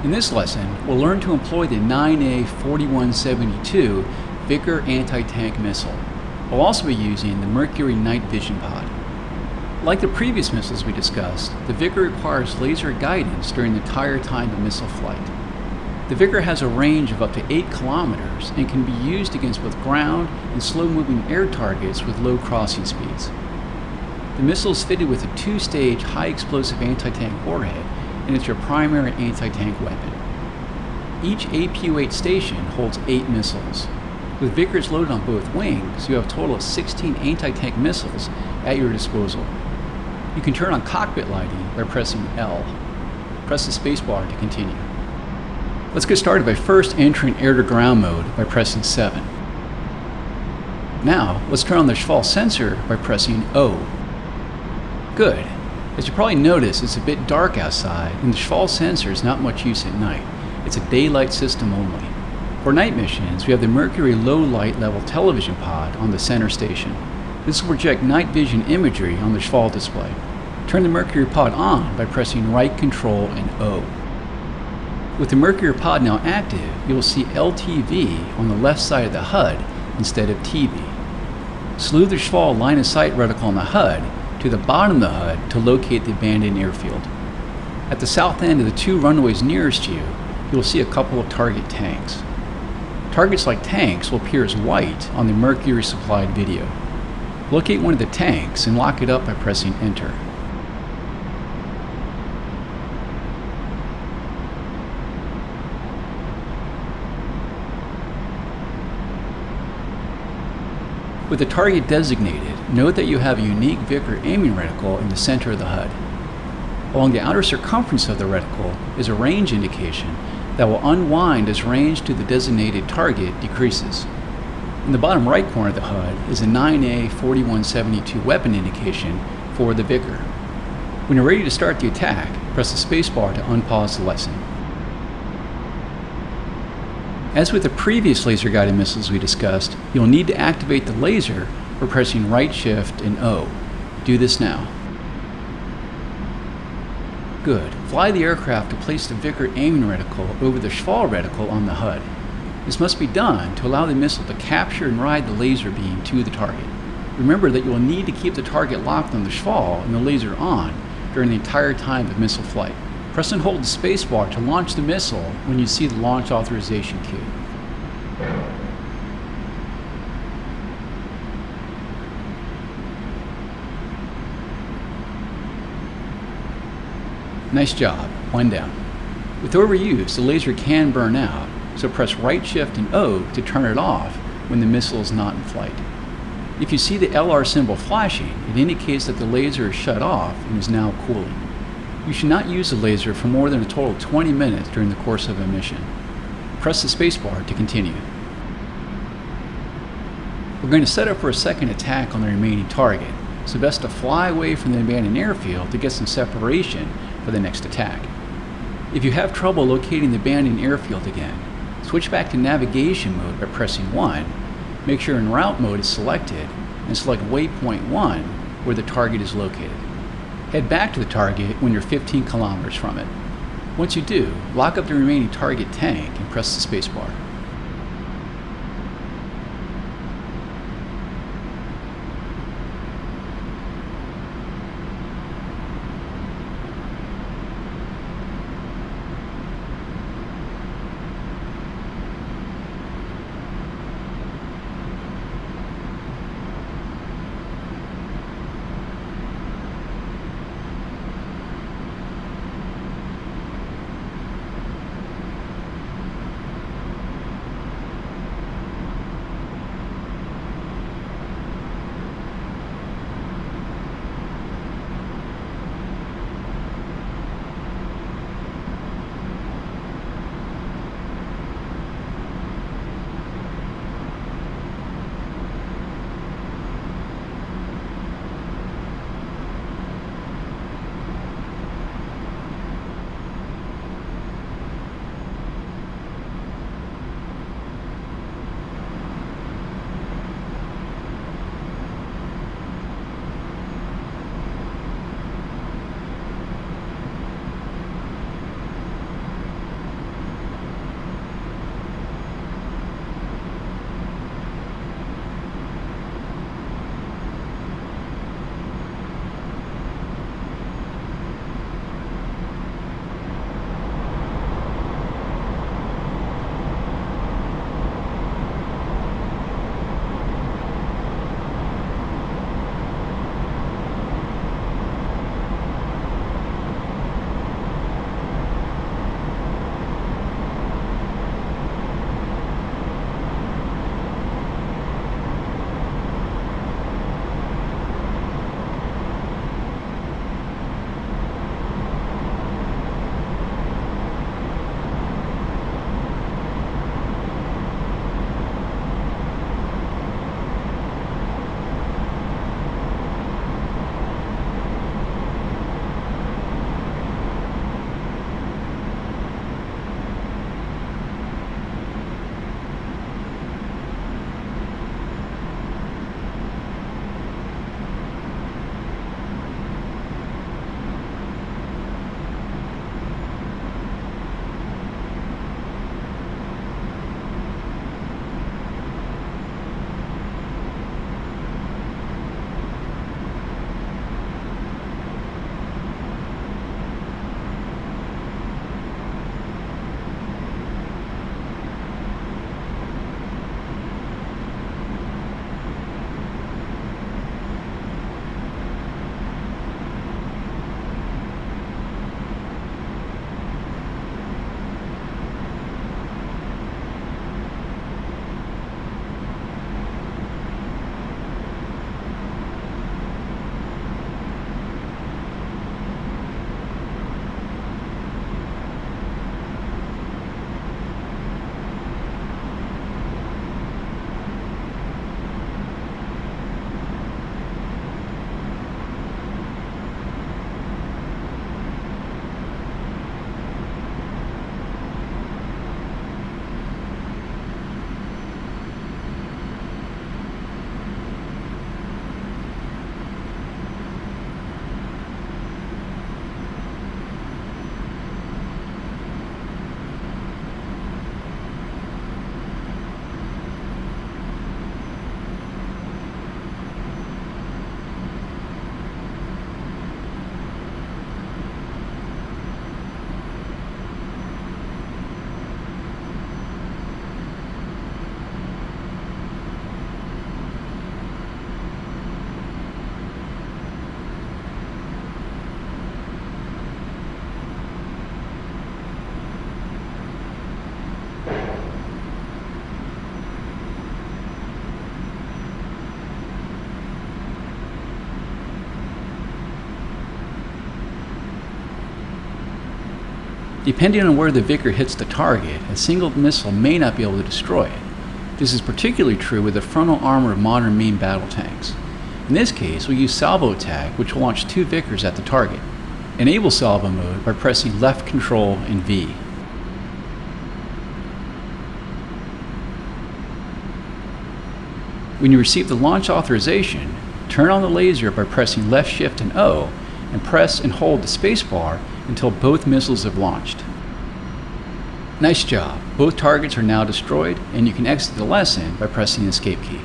In this lesson, we'll learn to employ the 9A4172 Vikhr anti-tank missile. We'll also be using the Mercury night vision pod. Like the previous missiles we discussed, the Vikhr requires laser guidance during the entire time of missile flight. The Vikhr has a range of up to 8 kilometers and can be used against both ground and slow-moving air targets with low crossing speeds. The missile is fitted with a 2-stage high-explosive anti-tank warhead, and it's your primary anti-tank weapon. Each APU-8 station holds 8 missiles. With Vikhrs loaded on both wings, you have a total of 16 anti-tank missiles at your disposal. You can turn on cockpit lighting by pressing L. Press the spacebar to continue. Let's get started by first entering air-to-ground mode by pressing 7. Now, let's turn on the Schwall sensor by pressing O. Good. As you probably noticed, it's a bit dark outside, and the Schwall sensor is not much use at night. It's a daylight system only. For night missions, we have the Mercury low light level television pod on the center station. This will project night vision imagery on the Schwall display. Turn the Mercury pod on by pressing right control and O. With the Mercury pod now active, you will see LTV on the left side of the HUD instead of TV. Slew the Schwall line of sight reticle on the HUD to the bottom of the HUD to locate the abandoned airfield. At the south end of the 2 runways nearest you, you will see a couple of target tanks. Targets like tanks will appear as white on the Mercury supplied video. Locate one of the tanks and lock it up by pressing Enter. With the target designated, note that you have a unique Vikhr aiming reticle in the center of the HUD. Along the outer circumference of the reticle is a range indication that will unwind as range to the designated target decreases. In the bottom right corner of the HUD is a 9A4172 weapon indication for the Vikhr. When you're ready to start the attack, press the spacebar to unpause the lesson. As with the previous laser-guided missiles we discussed, you'll need to activate the laser by pressing right shift and O. Do this now. Good. Fly the aircraft to place the Vikhr aiming reticle over the Schwall reticle on the HUD. This must be done to allow the missile to capture and ride the laser beam to the target. Remember that you will need to keep the target locked on the Schwall and the laser on during the entire time of missile flight. Press and hold the spacebar to launch the missile when you see the launch authorization cue. Nice job, one down. With overuse, the laser can burn out, so press right shift and O to turn it off when the missile is not in flight. If you see the LR symbol flashing, it indicates that the laser is shut off and is now cooling. You should not use the laser for more than a total of 20 minutes during the course of a mission. Press the spacebar to continue. We're going to set up for a second attack on the remaining target, so best to fly away from the abandoned airfield to get some separation for the next attack. If you have trouble locating the abandoned airfield again, switch back to navigation mode by pressing 1, make sure en route mode is selected, and select waypoint 1 where the target is located. Head back to the target when you're 15 kilometers from it. Once you do, lock up the remaining target tank and press the spacebar. Depending on where the Vikhr hits the target, a single missile may not be able to destroy it. This is particularly true with the frontal armor of modern main battle tanks. In this case, we'll use salvo attack, which will launch 2 Vikhrs at the target. Enable salvo mode by pressing left Control and V. When you receive the launch authorization, turn on the laser by pressing left Shift and O, and press and hold the spacebar until both missiles have launched. Nice job! Both targets are now destroyed, and you can exit the lesson by pressing the escape key.